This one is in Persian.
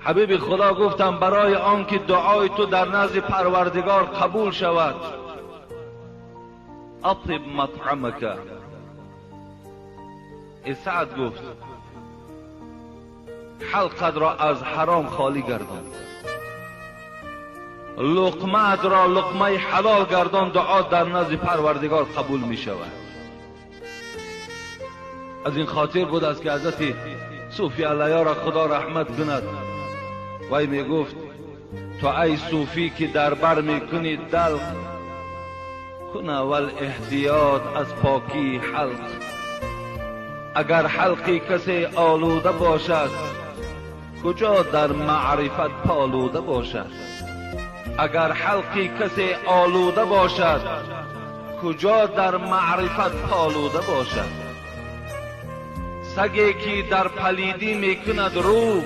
حبیب خدا گفتم برای آنکه دعای تو در نزد پروردگار قبول شود، اطب مطعمک. سعد گفت حلقت را از حرام خالی گردان، لقمه را لقمه حلال گردان، دعا در نزد پروردگار قبول می شود. از این خاطر بود است که حضرت صوفی علیه را خدا رحمت کند وی می گفت تو ای صوفی که در بر می کنی دلق، کنه ول احتیاط از پاکی حلق. اگر حلقی کسی آلوده باشد، کجا در معرفت پالوده باشد. اگر حلقی کسی آلوده باشد، کجا در معرفت پالوده باشد. سگی که در پلیدی میکند روب،